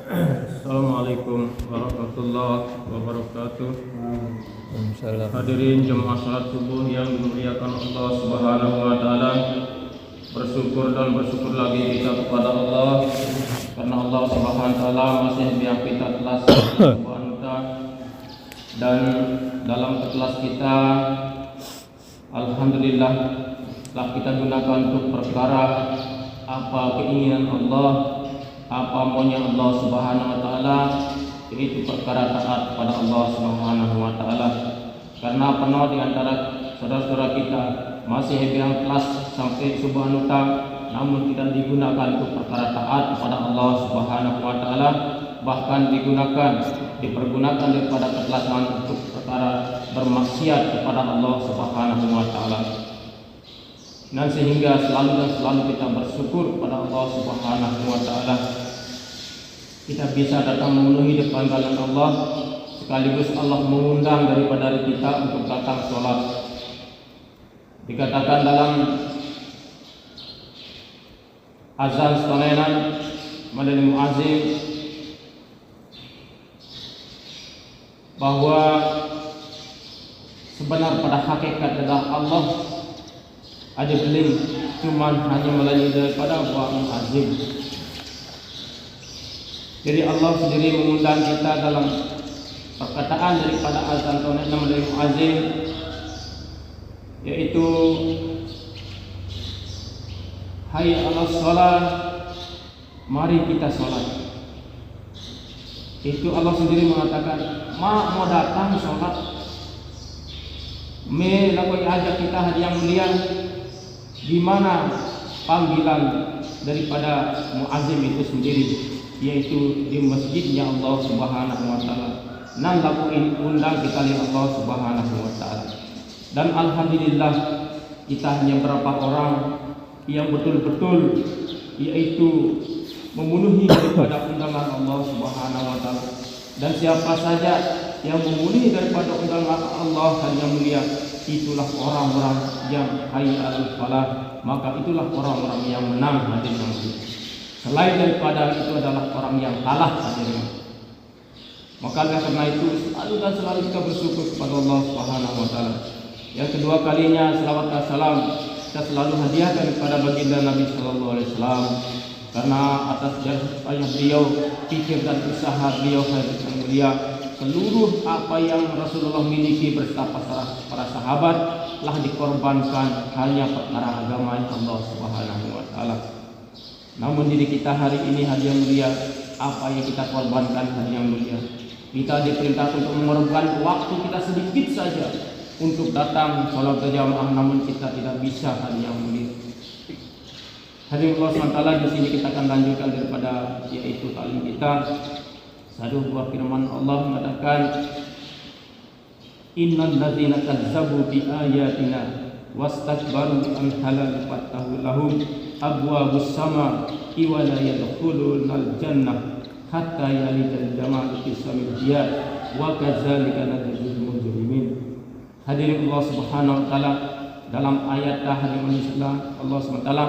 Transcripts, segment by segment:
Assalamualaikum warahmatullahi wabarakatuh. Waalaikumsalam. Hadirin jemaah salat subuh yang dimuliakan Allah Subhanahu wa taala. Bersyukur dan bersyukur lagi kita kepada Allah karena Allah Subhanahu wa taala masih biar kita kelas wanita dan dalam kelas kita alhamdulillah telah kita gunakan untuk perkara apa keinginan Allah, apa maunya Allah Subhanahu wa taala, yaitu perkara taat kepada Allah Subhanahu wa taala. Karena penuh di antara saudara-saudara kita masih bilang kelas sampai subuh anuta namun tidak digunakan untuk perkara taat kepada Allah Subhanahu wa taala, bahkan dipergunakan daripada ketelasan untuk perkara bermaksiat kepada Allah Subhanahu wa taala. Dan sehingga selalu kita bersyukur kepada Allah Subhanahu wa taala. Kita bisa datang memenuhi depan jalan Allah, sekaligus Allah mengundang daripada kita untuk datang sholat. Dikatakan dalam azan sekalian Madani Muazzin bahwa sebenar pada hakikat adalah Allah ada beling cuman hanya melalui daripada wa muazzin. Jadi Allah sendiri mengundang kita dalam perkataan daripada azan tahun 6 dari muazzin, yaitu hayya 'alas shalah, mari kita sholat. Itu Allah sendiri mengatakan mau datang sholat, lagu ajak kita hari yang mulia. Di mana panggilan daripada muazzin itu sendiri, yaitu di masjidnya Allah Subhanahu wa taala. Nan laku undang kita oleh Allah Subhanahu wa taala. Dan alhamdulillah kita hanya berapa orang yang betul-betul yaitu memenuhi daripada undangan Allah Subhanahu wa taala. Dan siapa saja yang memenuhi daripada undangan Allah yang mulia, itulah orang-orang yang hayya 'alal falah, maka itulah orang-orang yang menang hadirin yang. Selain daripada itu adalah orang yang kalah hadirin. Maka karena itu selalu kita bersyukur kepada Allah Subhanahu wa taala. Yang kedua kalinya selawat dan salam kita selalu hadiahkan kepada baginda Nabi sallallahu alaihi wasallam, karena atas jasa beliau, pikir dan usaha beliau yang mulia, seluruh apa yang Rasulullah miliki bersama para sahabat telah dikorbankan hanya perkara agama Allah Subhanahu wa taala. Namun diri kita hari ini hadiah mulia, apa yang kita korbankan hadiah mulia. Kita diperintah untuk mengorbankan waktu kita sedikit saja untuk datang sholat berjamaah, namun kita tidak bisa hadiah mulia. Hadirin Allah SWT, di sini kita akan lanjutkan daripada yaitu taklim kita. Satu buah firman Allah mengatakan, innal ladzina kazzabu bi ayatina wastakbaru an halal fatahu lahum abwabus sama wa la yadkhulunal jannah hatta yalidal jamal fi samil jiyad wa kadzalika najzil mujrimin. Hadirin Allah Subhanahu wa taala, dalam ayat hadirin Islam Allah Subhanahu wa taala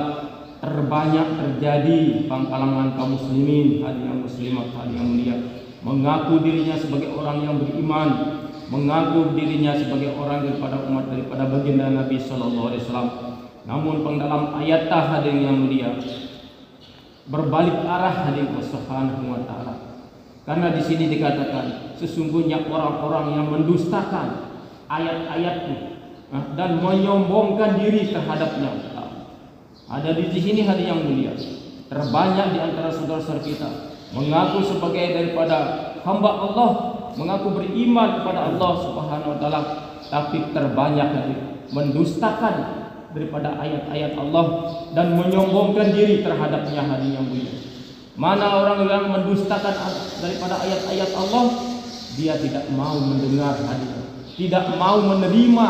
terbanyak terjadi kalangan kaum muslimin, hadirin muslimat, hadirin mulia, mengaku dirinya sebagai orang yang beriman, mengaku dirinya sebagai orang daripada umat daripada baginda Nabi sallallahu alaihi wasallam. Namun dalam ayat hadirin yang mulia berbalik arah hadirin Subhanahu wa taala. Karena di sini dikatakan sesungguhnya orang-orang yang mendustakan ayat-ayatnya dan menyombongkan diri terhadapnya. Ada di sini hadirin yang mulia, terbanyak di antara saudara-saudara kita mengaku sebagai daripada hamba Allah, mengaku beriman kepada Allah Subhanahu wa taala, tapi terbanyak mendustakan daripada ayat-ayat Allah dan menyombongkan diri terhadapnya hadirin yang mulia. Mana orang yang mendustakan daripada ayat-ayat Allah, dia tidak mau mendengar hadirin, tidak mau menerima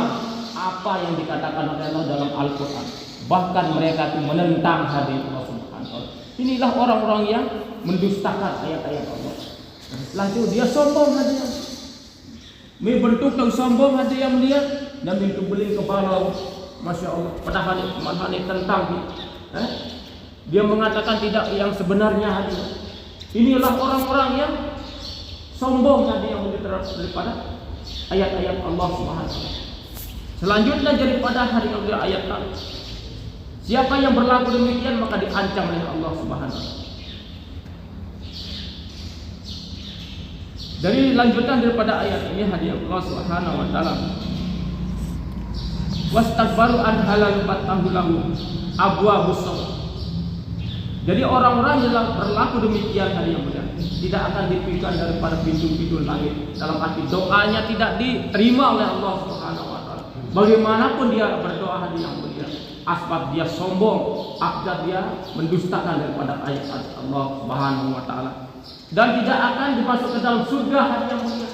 apa yang dikatakan oleh Allah dalam Al-Qur'an. Bahkan mereka itu menentang hadirin Allah Subhanahu wa taala. Inilah orang-orang yang mendustakan ayat-ayat Allah. Setelah itu dia sombong hadirin. Membentuk dan sombong hadirin yang mulia dan bentuk beling kepala. Masya Allah. Padahal tentang dia mengatakan tidak yang sebenarnya hadirin. Inilah orang-orang yang sombong tadi yang daripada ayat-ayat Allah Subhanahu wa taala. Selanjutnya daripada hari yang ayat tadi. Siapa yang berlaku demikian maka diancam oleh Allah Subhanahu wa taala. Dari lanjutan daripada ayat ini hadiah Allah Subhanahu wa taala. Wastakbaru an halal fatahu lahu abwaabus sama. Jadi orang-orang yang berlaku demikian hari yang mulia tidak akan diberikan daripada pintu-pintu langit. Dalam arti doanya tidak diterima oleh Allah Subhanahu wa taala. Bagaimanapun dia berdoa hari yang mulia, asbab dia sombong, akad dia mendustakan daripada ayat Allah Subhanahu wa taala. Dan tidak akan dimasuk ke dalam surga hari yang mulia.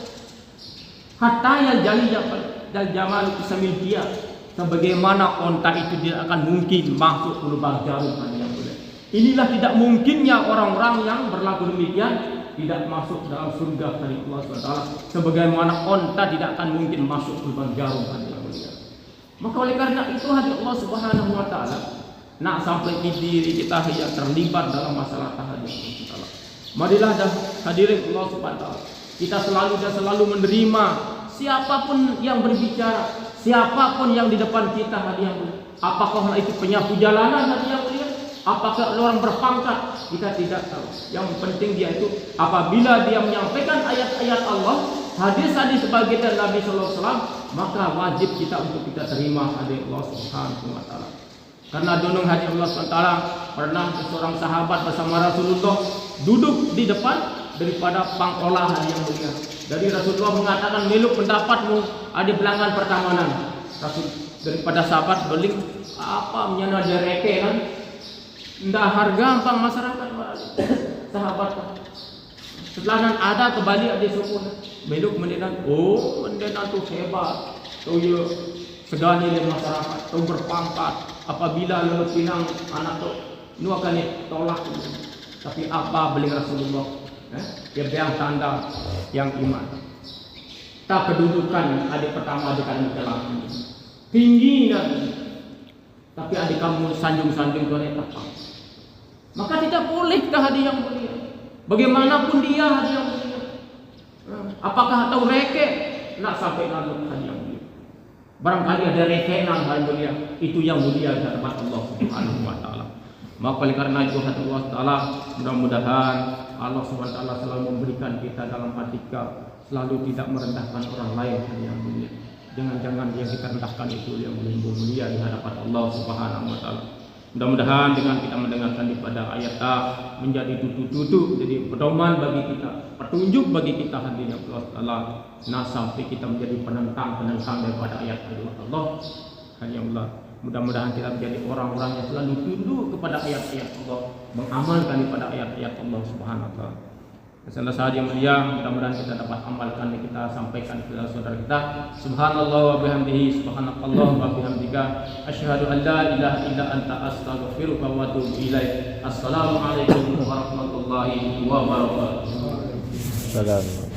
Hatta yang jaliyah dan jamal samil dia. Sebagaimana onta itu tidak akan mungkin masuk ke lubang jarum hari yang mulia. Inilah tidak mungkinnya orang-orang yang berlaku demikian tidak masuk dalam surga dari Allah SWT. Sebagaimana onta tidak akan mungkin masuk ke lubang jarum hari yang mulia. Maka oleh karena itu hati Allah Subhanahu wa taala nak sampai diri kita yang terlibat dalam masalah tahajud Allah Taala. Marilah dah hadirin Allah Subhanahu wa taala. Kita selalu menerima siapapun yang berbicara, siapapun yang di depan kita hati yang mulia. Apakah itu penyapu jalanan hati yang mulia? Apakah orang berpangkat? Kita tidak tahu. Yang penting dia itu apabila dia menyampaikan ayat-ayat Allah, hadis-hadis sebagai Nabi sallallahu alaihi wasallam, maka wajib kita untuk kita terima hadis Allah Subhanahu wa taala. Karena dunung hadis Allah Subhanahu wa taala pernah seorang sahabat bersama Rasulullah duduk di depan daripada pangkola yang mulia. Jadi Rasulullah mengatakan meluk pendapatmu ada belangan pertamanan. Rasul daripada sahabat beling apa menyana dia reke kan? Ndak harga ampang masyarakat sahabat. Setelah ada kembali ada sukun beluk mendenan oh mendenan tu hebat tu ya segala di masyarakat tu berpangkat apabila lalu pinang anak tu nu akan ditolak tapi apa beli Rasulullah dia bilang tanda yang iman tak kedudukan adik pertama adik kami dalam tinggi dan tapi adik kamu sanjung-sanjung tu ada apa. Maka tidak boleh ke hadi yang mulia. Bagaimanapun dia hadi yang mulia. Apakah tahu reke nak sampai lalu hadi yang mulia. Barangkali ada reke nang hadi mulia, itu yang mulia di hadapan Allah Subhanahu wa taala. Maka oleh karena itu hati Allah taala mudah-mudahan Allah Subhanahu wa taala selalu memberikan kita dalam hati kita selalu tidak merendahkan orang lain hadi yang mulia. Jangan-jangan yang kita rendahkan itu yang mulia di hadapan Allah Subhanahu wa taala. Mudah-mudahan dengan kita mendengarkan daripada ayat menjadi duduk-duduk jadi pedoman bagi kita, petunjuk bagi kita hadirin Allah Taala. Nah sampai kita menjadi penentang daripada ayat Allah. Allah. Mudah-mudahan kita menjadi orang-orang yang selalu tunduk kepada ayat-ayat Allah, mengamalkan daripada ayat-ayat Allah Subhanahu wa taala. Salah sahaja yang mulia, mudah-mudahan kita dapat amalkan yang kita sampaikan kepada saudara kita. Subhanallah wa bihamdihi, subhanakallah wa bihamdika, asyhadu an la ilaha illa anta, astaghfiruka wa atubu ilaik. Assalamualaikum warahmatullahi wabarakatuh. Assalamualaikum.